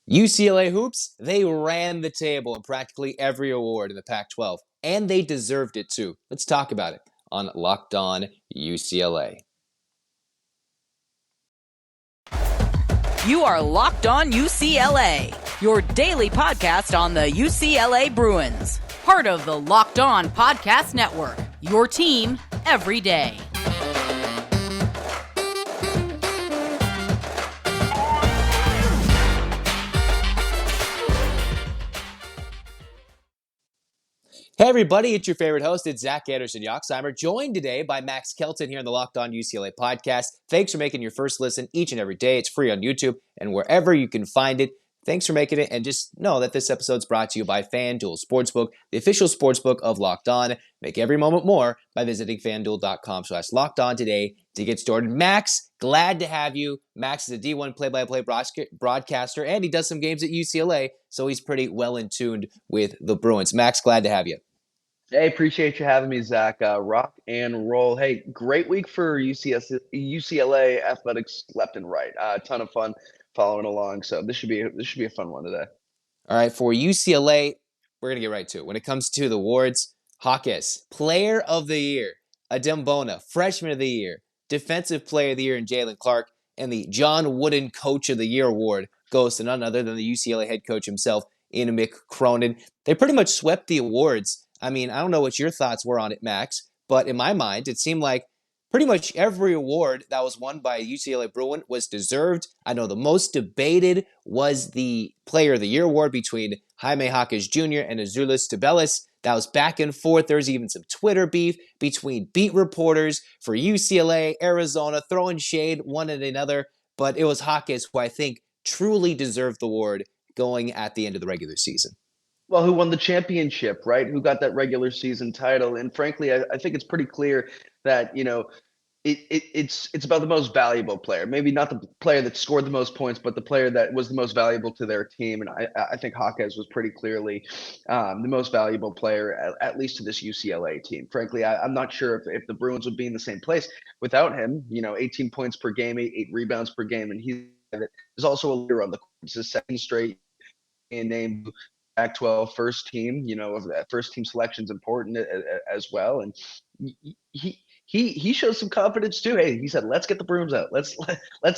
UCLA Hoops, they ran the table in practically every award in the Pac-12, and they deserved it too. Let's talk about it on Locked On UCLA. You are Locked On UCLA, your daily podcast on the UCLA Bruins. Part of the Locked On Podcast Network, your team every day. Hey everybody, it's your favorite host. It's Zach Anderson-Yoxsimer, joined today by Max Kelton here on the Locked On UCLA podcast. Thanks for making your first listen each and every day. It's free on YouTube and wherever you can find it. Thanks for making it, and just know that this episode's brought to you by FanDuel Sportsbook, the official sportsbook of Locked On. Make every moment more by visiting FanDuel.com/LockedOn today to get started. Max, glad to have you. Max is a D1 play-by-play broadcaster, and he does some games at UCLA, so he's pretty well in tuned with the Bruins. Max, glad to have you. Hey, appreciate you having me, Zach. Rock and roll. Hey, great week for UCLA athletics left and right. A ton of fun following along. So this should be a fun one today. All right, for UCLA, we're gonna get right to it. When it comes to the awards, Jaquez, Player of the Year, Adembona, Freshman of the Year, Defensive Player of the Year in Jalen Clark, and the John Wooden Coach of the Year award goes to none other than the UCLA head coach himself, Ian Mick Cronin. They pretty much swept the awards. I mean, I don't know what your thoughts were on it, Max, but in my mind, it seemed like pretty much every award that was won by a UCLA Bruin was deserved. I know the most debated was the Player of the Year award between Jaime Jaquez Jr. and Azuolas Tubelis. That was back and forth. There was even some Twitter beef between beat reporters for UCLA, Arizona, throwing shade one at another. But it was Jaquez who I think truly deserved the award going at the end of the regular season. Well, who won the championship, right? Who got that regular season title? And frankly, I think it's pretty clear that, it's about the most valuable player. Maybe not the player that scored the most points, but the player that was the most valuable to their team. And I think Jaquez was pretty clearly the most valuable player, at least to this UCLA team. Frankly, I'm not sure if the Bruins would be in the same place without him. 18 points per game, eight rebounds per game, and he is also a leader on the court. It's his second straight named Pac-12 first team. Of that first team selection is important as well. And he shows some confidence too. Hey, he said, "Let's get the Bruins out. Let's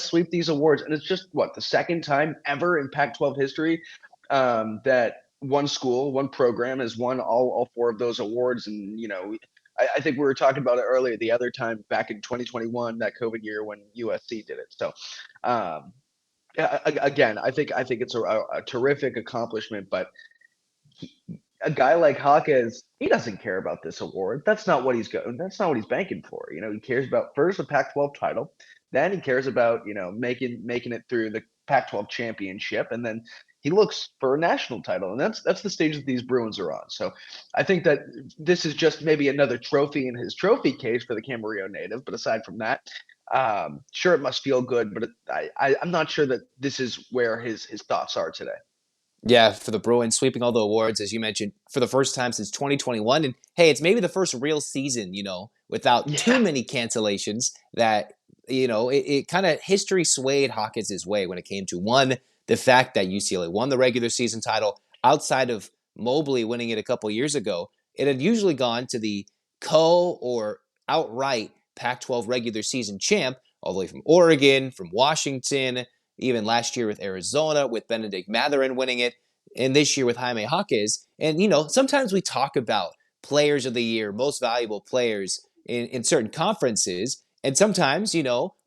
sweep these awards." And it's just the second time ever in Pac-12 history that one school, one program has won all four of those awards. And I think we were talking about it earlier the other time back in 2021, that COVID year when USC did it. So again, I think it's a terrific accomplishment, but a guy like Jaquez, he doesn't care about this award. That's not what he's going. That's not what he's banking for. He cares about first the Pac-12 title, then he cares about making it through the Pac-12 championship, and then he looks for a national title. And that's the stage that these Bruins are on. So I think that this is just maybe another trophy in his trophy case for the Camarillo native. But aside from that, sure, it must feel good, but I'm not sure that this is where his thoughts are today. Yeah, for the Bruins, sweeping all the awards, as you mentioned, for the first time since 2021. And hey, it's maybe the first real season, without too many cancellations that, it kind of history swayed Hawkins' way when it came to, one, the fact that UCLA won the regular season title outside of Mobley winning it a couple years ago. It had usually gone to the or outright Pac-12 regular season champ, all the way from Oregon, from Washington, even last year with Arizona, with Benedict Mathurin winning it, and this year with Jaime Jaquez. And, sometimes we talk about players of the year, most valuable players in certain conferences, and sometimes,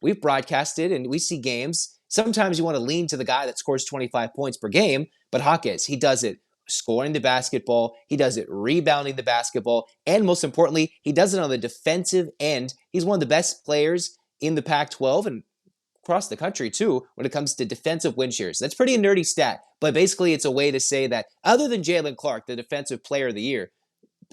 we've broadcasted and we see games. Sometimes you want to lean to the guy that scores 25 points per game, but Jaquez, he does it scoring the basketball, he does it rebounding the basketball, and most importantly, he does it on the defensive end. He's one of the best players in the Pac-12 and across the country too when it comes to defensive win shares. That's pretty a nerdy stat, but basically it's a way to say that other than Jalen Clark, the defensive player of the year,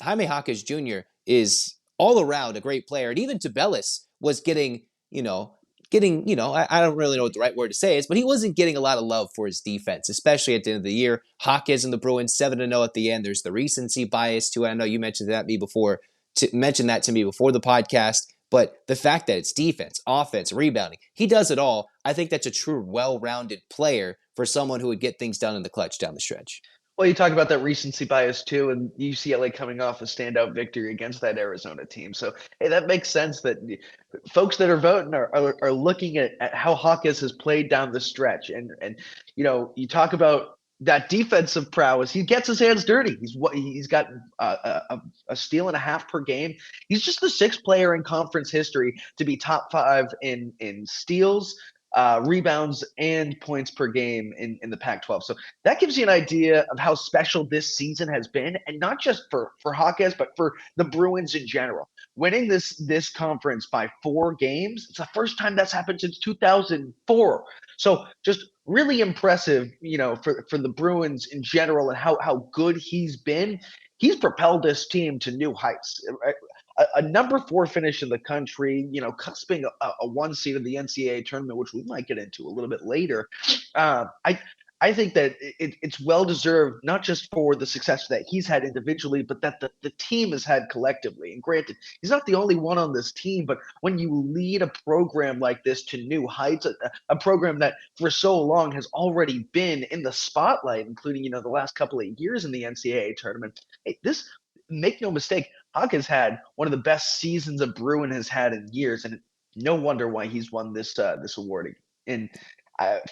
Jaime Jaquez Jr. is all around a great player. And even Tubelis was getting, I don't really know what the right word to say is, but he wasn't getting a lot of love for his defense, especially at the end of the year. Jaquez and the Bruins 7-0 at the end. There's the recency bias too. I know you mentioned that to me before the podcast. But the fact that it's defense, offense, rebounding, he does it all. I think that's a true well-rounded player for someone who would get things done in the clutch down the stretch. Well, you talk about that recency bias too, and UCLA coming off a standout victory against that Arizona team. So, hey, that makes sense that folks that are voting are looking at how Jaquez has played down the stretch. And you talk about that defensive prowess. He gets his hands dirty. He's got a steal and a half per game. He's just the sixth player in conference history to be top five in steals, rebounds, and points per game in the Pac-12. So that gives you an idea of how special this season has been, and not just for Jaquez, but for the Bruins in general. Winning this conference by 4 games, it's the first time that's happened since 2004. So just really impressive, for the Bruins in general, and how good he's been. He's propelled this team to new heights. A number 4 finish in the country, cusping a 1 seed of the NCAA tournament, which we might get into a little bit later. I think that it's well-deserved, not just for the success that he's had individually, but that the team has had collectively. And granted, he's not the only one on this team, but when you lead a program like this to new heights, a program that for so long has already been in the spotlight, including, the last couple of years in the NCAA tournament, make no mistake, Jaquez had one of the best seasons a Bruin has had in years, and no wonder why he's won this award. And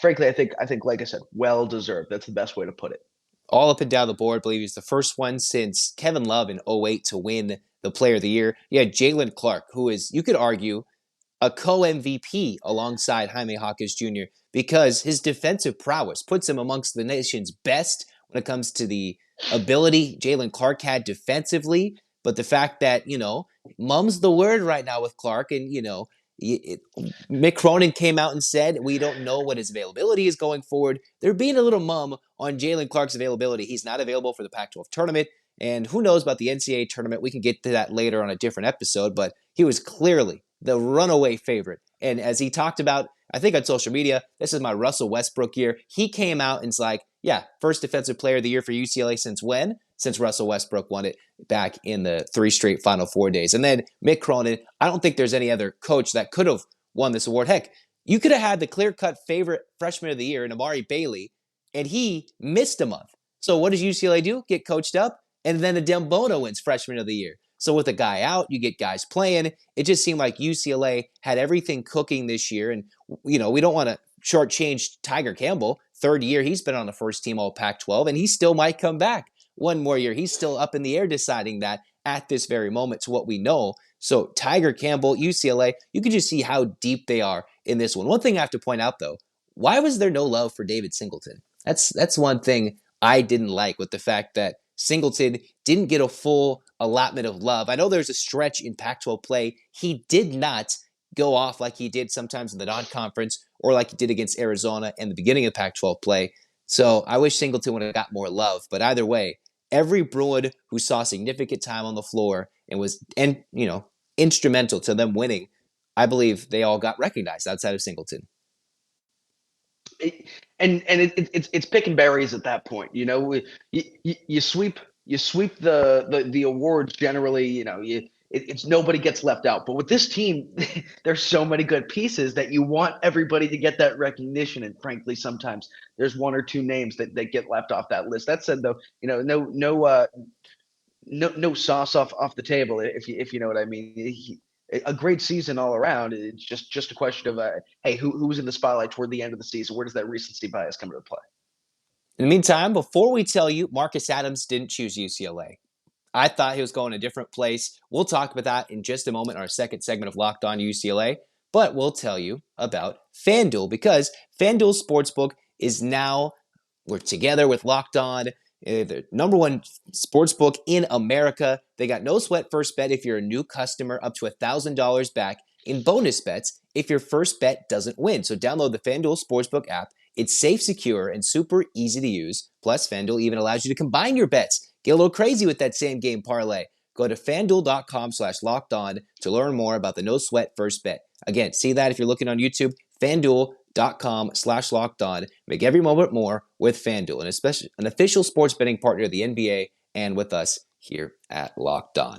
frankly, I think, like I said, well deserved. That's the best way to put it. All up and down the board, I believe he's the first one since Kevin Love in 08 to win the Player of the Year. You had Jalen Clark, who is, you could argue, a co-MVP alongside Jaime Jaquez Jr. because his defensive prowess puts him amongst the nation's best when it comes to the ability Jalen Clark had defensively. But the fact that, mum's the word right now with Clark, and, Mick Cronin came out and said, we don't know what his availability is going forward. They're being a little mum on Jalen Clark's availability. He's not available for the Pac-12 tournament, and who knows about the NCAA tournament. We can get to that later on a different episode, but he was clearly the runaway favorite. And as he talked about, I think on social media, this is my Russell Westbrook year. He came out and's like, yeah, first defensive player of the year for UCLA since when? Since Russell Westbrook won it back in the 3 straight Final Four days. And then Mick Cronin, I don't think there's any other coach that could have won this award. Heck, you could have had the clear-cut favorite freshman of the year in Amari Bailey, and he missed a month. So what does UCLA do? Get coached up, and then Adem Bono wins freshman of the year. So with a guy out, you get guys playing. It just seemed like UCLA had everything cooking this year. And, we don't want to shortchange Tiger Campbell. 3rd year, he's been on the first team all Pac-12, and he still might come back one more year. He's still up in the air deciding that at this very moment to what we know. So Tiger Campbell, UCLA, you can just see how deep they are in this one. One thing I have to point out, though, why was there no love for David Singleton? That's one thing I didn't like, with the fact that Singleton didn't get a full allotment of love. I know there's a stretch in Pac-12 play. He did not go off like he did sometimes in the non-conference, or like he did against Arizona in the beginning of Pac-12 play. So I wish Singleton would have got more love. But either way, every Bruin who saw significant time on the floor and was instrumental to them winning, I believe they all got recognized outside of Singleton. It's picking berries at that point. You sweep the awards generally. It's nobody gets left out. But with this team, there's so many good pieces that you want everybody to get that recognition. And frankly, sometimes there's 1 or 2 names that get left off that list. That said, though, no sauce off the table, if you know what I mean. A great season all around. It's just a question of hey, who's in the spotlight toward the end of the season? Where does that recency bias come into play? In the meantime, before we tell you, Marcus Adams didn't choose UCLA. I thought he was going a different place. We'll talk about that in just a moment in our second segment of Locked On UCLA. But we'll tell you about FanDuel, because FanDuel Sportsbook is now, we're together with Locked On, the number 1 sportsbook in America. They got no sweat first bet if you're a new customer, up to $1,000 back in bonus bets if your first bet doesn't win. So download the FanDuel Sportsbook app. It's safe, secure, and super easy to use. Plus, FanDuel even allows you to combine your bets. Get a little crazy with that same game parlay. Go to FanDuel.com/lockedon to learn more about the no sweat first bet. Again, see that if you're looking on YouTube. FanDuel.com/lockedon. Make every moment more with FanDuel, an official sports betting partner of the NBA, and with us here at Locked On.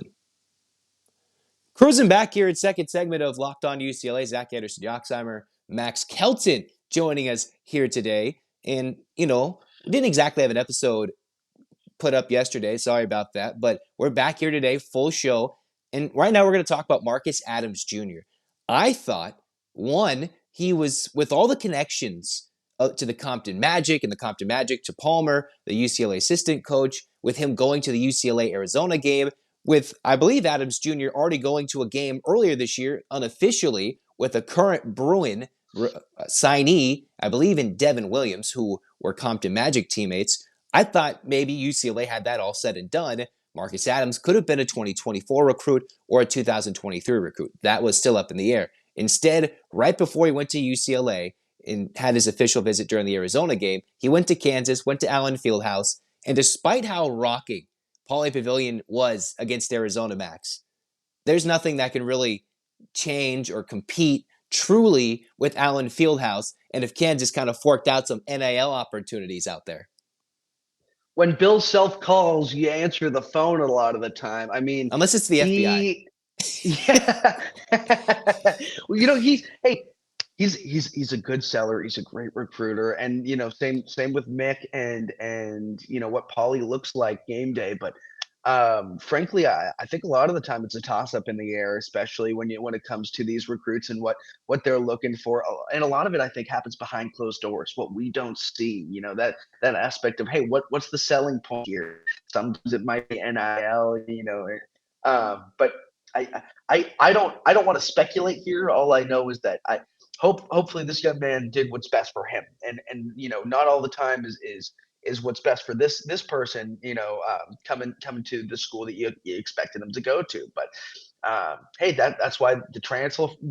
Cruising back here in second segment of Locked On UCLA, Zach Anderson-Yoxsimer, Max Kelton joining us here today. And, we didn't exactly have an episode put up yesterday. Sorry about that. But we're back here today, full show. And right now we're going to talk about Marcus Adams Jr. I thought, one, he was with all the connections to the Compton Magic and the Compton Magic to Palmer, the UCLA assistant coach, with him going to the UCLA Arizona game, with, I believe, Adams Jr. already going to a game earlier this year, unofficially, with a current Bruin signee, I believe in Devin Williams, who were Compton Magic teammates. I thought maybe UCLA had that all said and done. Marcus Adams could have been a 2024 recruit or a 2023 recruit. That was still up in the air. Instead, right before he went to UCLA and had his official visit during the Arizona game, he went to Kansas, went to Allen Fieldhouse, and despite how rocking Pauley Pavilion was against Arizona, Max, there's nothing that can really change or compete truly with Allen Fieldhouse, and if Kansas kind of forked out some NIL opportunities out there. When Bill Self calls, you answer the phone a lot of the time. I mean, unless it's the FBI. Yeah. Well, he's a good seller. He's a great recruiter, and same with Mick and what Pauly looks like game day. But frankly, I think a lot of the time it's a toss up in the air, especially when it comes to these recruits and what they're looking for. And a lot of it, I think, happens behind closed doors. What we don't see, that aspect of, hey, what's the selling point here? Sometimes it might be NIL, but I don't want to speculate here. All I know is that hopefully this young man did what's best for him, and not all the time is what's best for this person, coming to the school that you expected them to go to. But hey, that's why the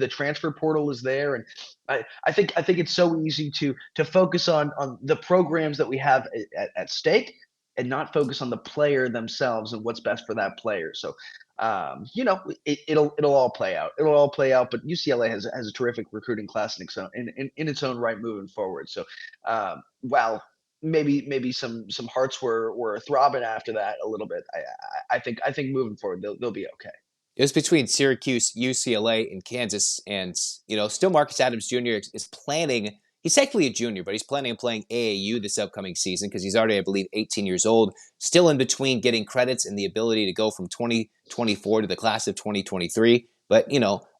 transfer portal is there, and I think it's so easy to focus on the programs that we have at stake and not focus on the player themselves and what's best for that player. So it'll all play out. It'll all play out. But UCLA has a terrific recruiting class in its own right moving forward. So while maybe some hearts were throbbing after that a little bit, I think moving forward they'll be okay. It was between Syracuse, UCLA, and Kansas, and still Marcus Adams Jr. is planning. He's technically a junior, but he's planning on playing AAU this upcoming season because he's already, I believe, 18 years old. Still in between getting credits and the ability to go from 2024 to the class of 2023. But,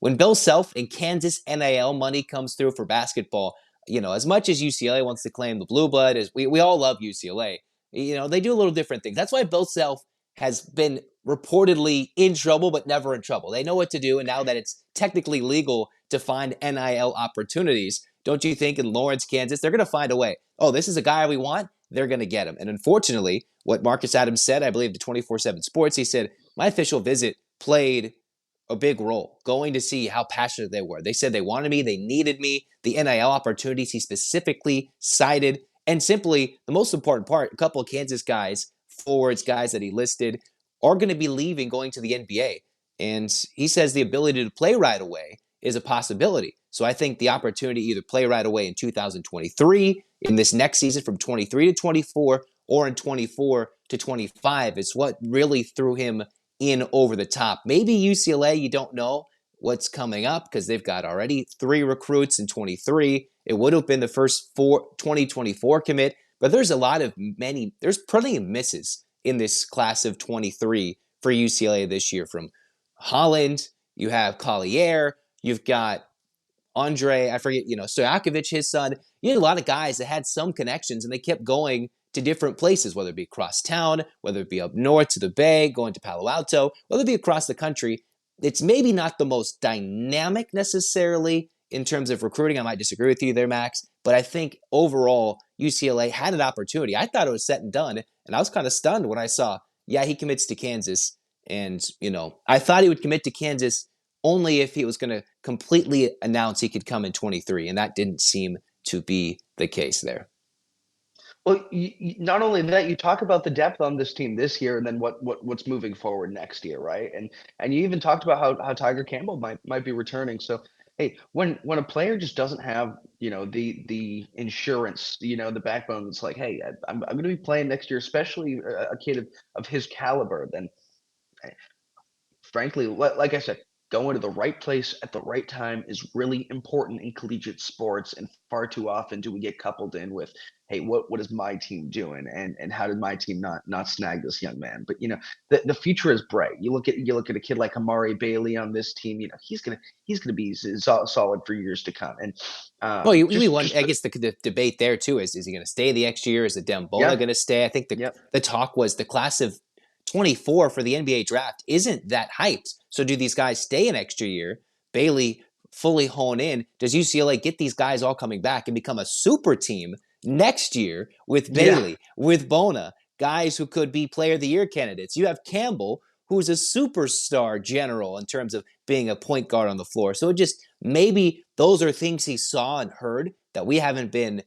when Bill Self and Kansas NIL money comes through for basketball, as much as UCLA wants to claim the blue blood, as we all love UCLA, they do a little different things. That's why Bill Self has been reportedly in trouble, but never in trouble. They know what to do, and now that it's technically legal to find NIL opportunities, don't you think in Lawrence, Kansas, they're going to find a way? Oh, this is a guy we want. They're going to get him. And unfortunately, what Marcus Adams said, I believe to 24/7 Sports, he said, my official visit played a big role, going to see how passionate they were. They said they wanted me, they needed me, the NIL opportunities he specifically cited, and simply, the most important part, a couple of Kansas guys, forwards, guys that he listed, are going to be leaving, going to the NBA. And he says the ability to play right away is a possibility. So I think the opportunity to either play right away in 2023, in this next season from 23 to 24, or in 24 to 25 is what really threw him in over the top. Maybe UCLA, you don't know what's coming up because they've got already 3 recruits in 23. It would have been the first 2024 commit, but there's plenty of misses in this class of 23 for UCLA this year. From Holland, you have Collier, you've got Andre, I forget, Stojakovic, his son. You had a lot of guys that had some connections and they kept going to different places, whether it be across town, whether it be up north to the Bay, going to Palo Alto, whether it be across the country. It's maybe not the most dynamic necessarily in terms of recruiting. I might disagree with you there, Max, but I think overall UCLA had an opportunity. I thought it was set and done, and I was kind of stunned when I saw, he commits to Kansas. And, I thought he would commit to Kansas only if he was going to completely announce he could come in 23, and that didn't seem to be the case there. Well, not only that, you talk about the depth on this team this year, and then what's moving forward next year, right? And you even talked about how Tiger Campbell might be returning. So, hey, when a player just doesn't have the insurance, the backbone, it's like, hey, I'm going to be playing next year, especially a kid of his caliber. Then, frankly, like I said, going to the right place at the right time is really important in collegiate sports. And far too often do we get coupled in with, hey, what is my team doing? And how did my team not snag this young man? But the future is bright. You look at a kid like Amari Bailey on this team. He's gonna be solid for years to come. And Well, I just guess the debate there too is he going to stay the extra year? Is Dembona yeah, going to stay? I think yep, the talk was the class of 24 for the NBA draft isn't that hyped. So do these guys stay an extra year? Bailey fully hone in. Does UCLA get these guys all coming back and become a super team next year with yeah, Bailey, with Bona, guys who could be player of the year candidates? You have Campbell, who's a superstar general in terms of being a point guard on the floor. So it just maybe those are things he saw and heard that we haven't been,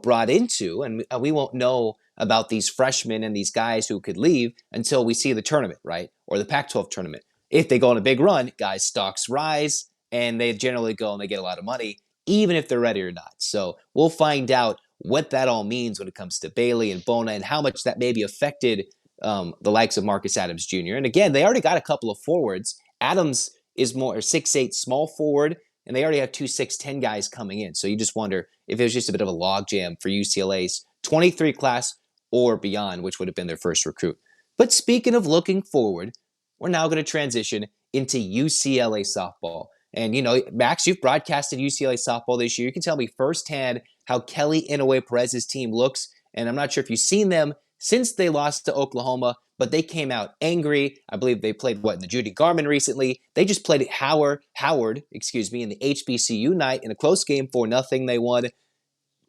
brought into, and we won't know about these freshmen and these guys who could leave until we see the tournament, right? Or the Pac-12 tournament. If they go on a big run, guys' stocks rise and they generally go and they get a lot of money, even if they're ready or not. So we'll find out what that all means when it comes to Bailey and Bona and how much that maybe affected the likes of Marcus Adams Jr. And again, they already got a couple of forwards. Adams is more 6'8" small forward, and they already have two 6'10" guys coming in. So you just wonder if it was just a bit of a logjam for UCLA's 23 class or beyond, which would have been their first recruit. But speaking of looking forward, we're now going to transition into UCLA softball. And, Max, you've broadcasted UCLA softball this year. You can tell me firsthand how Kelly Inouye-Perez's team looks. And I'm not sure if you've seen them since they lost to Oklahoma, but they came out angry. I believe they played, in the Judy Garmin recently. They just played at Howard, in the HBCU night in a close game 4-0. They won.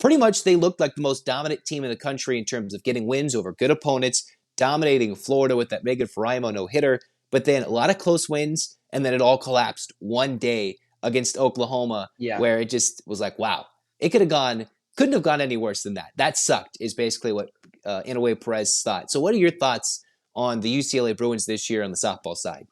Pretty much they looked like the most dominant team in the country in terms of getting wins over good opponents, dominating Florida with that Megan Faraimo no-hitter, but then a lot of close wins, and then it all collapsed one day against Oklahoma, yeah. where it just was like, wow, it couldn't have gone any worse than that. That sucked is basically what Inouye-Perez thought. So what are your thoughts on the UCLA Bruins this year on the softball side?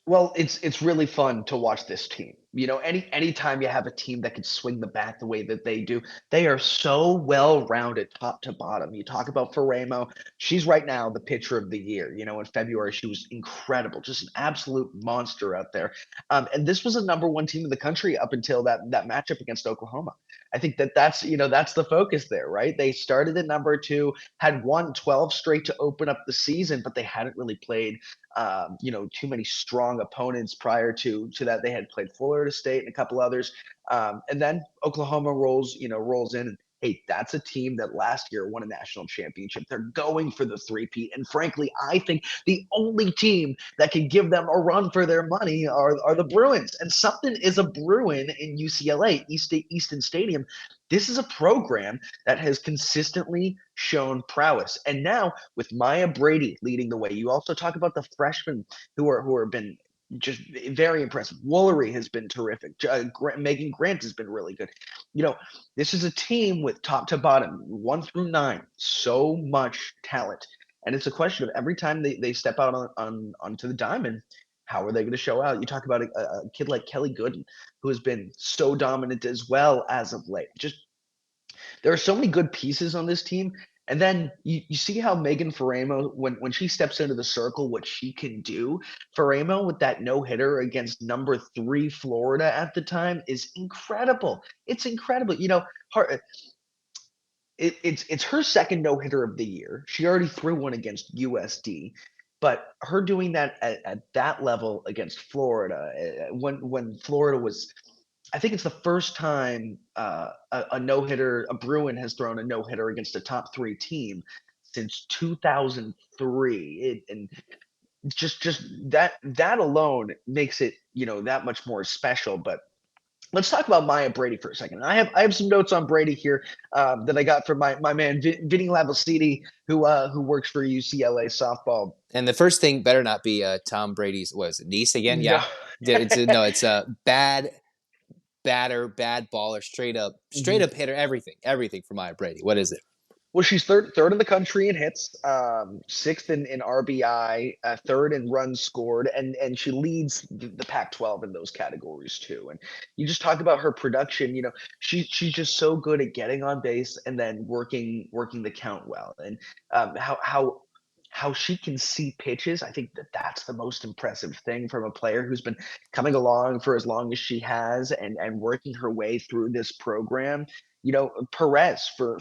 Well, it's really fun to watch this team. Anytime you have a team that can swing the bat the way that they do, they are so well-rounded top to bottom. You talk about Faraimo, she's right now the pitcher of the year. In February, she was incredible, just an absolute monster out there. And this was a number one team in the country up until that matchup against Oklahoma. I think that's the focus there, right? They started at number two, had won 12 straight to open up the season, but they hadn't really played too many strong opponents prior to that. They had played Florida State and a couple others. And then Oklahoma rolls in. And hey, that's a team that last year won a national championship. They're going for the three-peat. And frankly, I think the only team that can give them a run for their money are the Bruins. And something is a Bruin in UCLA, Easton Stadium. This is a program that has consistently shown prowess. And now with Maya Brady leading the way, you also talk about the freshmen who have been just very impressive. Woolery has been terrific. Megan Grant has been really good. This is a team with top to bottom, 1 through 9, so much talent. And it's a question of every time they step out onto the diamond, how are they going to show out? You talk about a kid like Kelly Gooden, who has been so dominant as well as of late. Just there are so many good pieces on this team. And then you see how Megan Faraimo, when she steps into the circle, what she can do. Faraimo with that no-hitter against number 3 Florida at the time is incredible. It's incredible. It's her second no-hitter of the year. She already threw one against USD. But her doing that at that level against Florida, when Florida was – I think it's the first time a no-hitter, a Bruin has thrown a no-hitter against a top 3 team since 2003. And just that alone makes it, that much more special. But let's talk about Maya Brady for a second. I have some notes on Brady here that I got from my man Vinny Lavasiti, who works for UCLA softball. And the first thing better not be Tom Brady's niece again. Yeah, No. it's a bad batter, bad baller, straight up hitter, everything for Maya Brady. What is it? Well, she's third in the country in hits, 6th in RBI, 3rd in runs scored, and she leads the Pac-12 in those categories too. And you just talk about her production. She's just so good at getting on base and then working the count well, and how how she can see pitches. I think that that's the most impressive thing from a player who's been coming along for as long as she has and working her way through this program. Perez for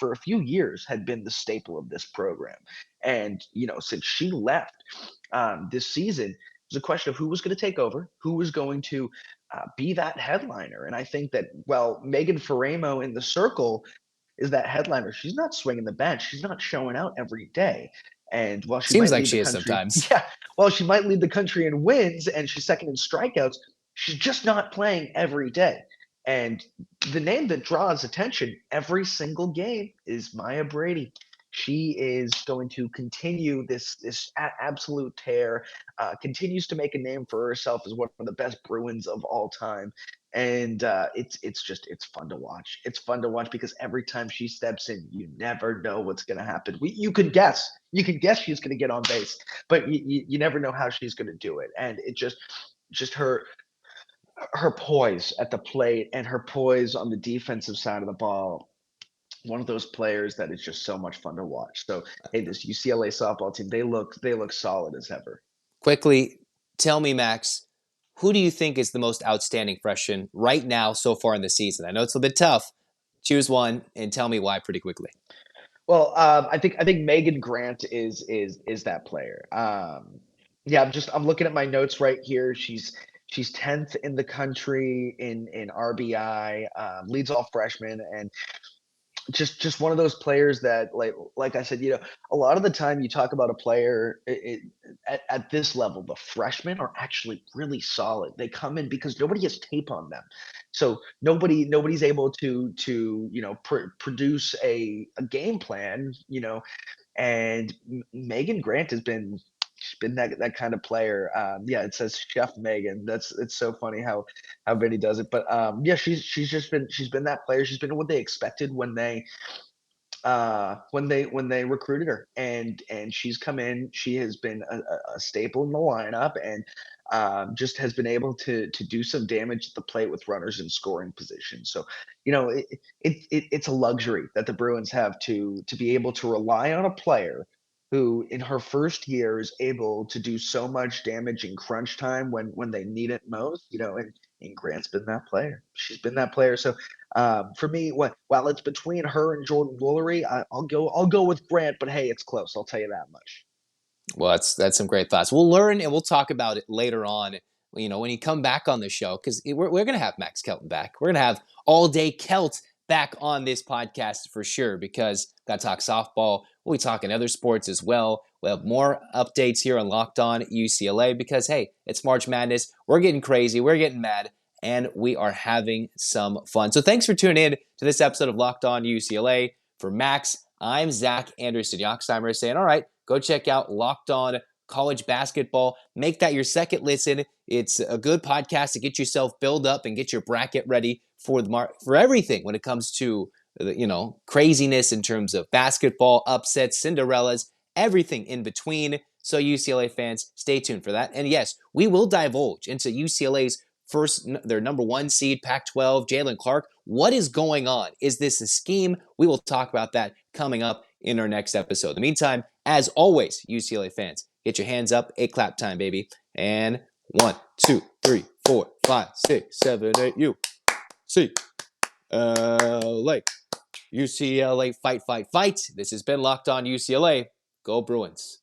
a few years had been the staple of this program, and since she left this season, it was a question of who was going to take over, who was going to be that headliner. And I think that, well, Megan Faramo in the circle is that headliner. She's not swinging the bench. She's not showing out every day. And while she Seems might like lead she the is country, sometimes. yeah, while she might lead the country in wins and she's second in strikeouts, she's just not playing every day. And the name that draws attention every single game is Maya Brady. She is going to continue this absolute tear. Continues to make a name for herself as one of the best Bruins of all time, and it's fun to watch. It's fun to watch because every time she steps in, you never know what's going to happen. You could guess she's going to get on base, but you never know how she's going to do it. And it just her poise at the plate and her poise on the defensive side of the ball. One of those players that is just so much fun to watch. So hey, this UCLA softball team, they look solid as ever. Quickly, tell me, Max, who do you think is the most outstanding freshman right now so far in the season? I know it's a bit tough. Choose one and tell me why pretty quickly. Well, I think Megan Grant is that player. Yeah, I'm looking at my notes right here. She's 10th in the country in RBI, leads all freshmen, and just one of those players that like I said, a lot of the time you talk about a player at this level, the freshmen are actually really solid. They come in because nobody has tape on them, so nobody's able to produce a game plan, and Megan Grant has been she's been that kind of player. Yeah, it says Chef Megan. It's so funny how Vinny does it. But yeah, she's been that player. She's been what they expected when they recruited her, and she's come in. She has been a staple in the lineup, and just has been able to do some damage at the plate with runners in scoring position. So, it's a luxury that the Bruins have to be able to rely on a player who, in her first year, is able to do so much damage in crunch time when they need it most. And Grant's been that player. She's been that player. So for me, while it's between her and Jordan Woolery, I'll go with Grant, but hey, it's close. I'll tell you that much. Well, that's some great thoughts. We'll learn and we'll talk about it later on. When you come back on the show, because we're going to have Max Kelton back. We're going to have all day Kelt back on this podcast for sure. Because got to talk softball. We'll be talking other sports as well. We'll have more updates here on Locked On UCLA. Because hey, it's March Madness. We're getting crazy. We're getting mad. And we are having some fun. So thanks for tuning in to this episode of Locked On UCLA. For Max, I'm Zach Anderson-Yoxsimer saying, all right, go check out Locked On College Basketball. Make that your second listen. It's a good podcast to get yourself built up and get your bracket ready for for everything when it comes to craziness in terms of basketball, upsets, Cinderellas, everything in between. So UCLA fans, stay tuned for that. And yes, we will divulge into UCLA's their number one seed, Pac-12, Jalen Clark. What is going on? Is this a scheme? We will talk about that coming up in our next episode. In the meantime, as always, UCLA fans, get your hands up. 8 clap time, baby. And 1, 2, 3, 4, 5, 6, 7, 8. UCLA. UCLA fight, fight, fight. This has been Locked On UCLA. Go Bruins.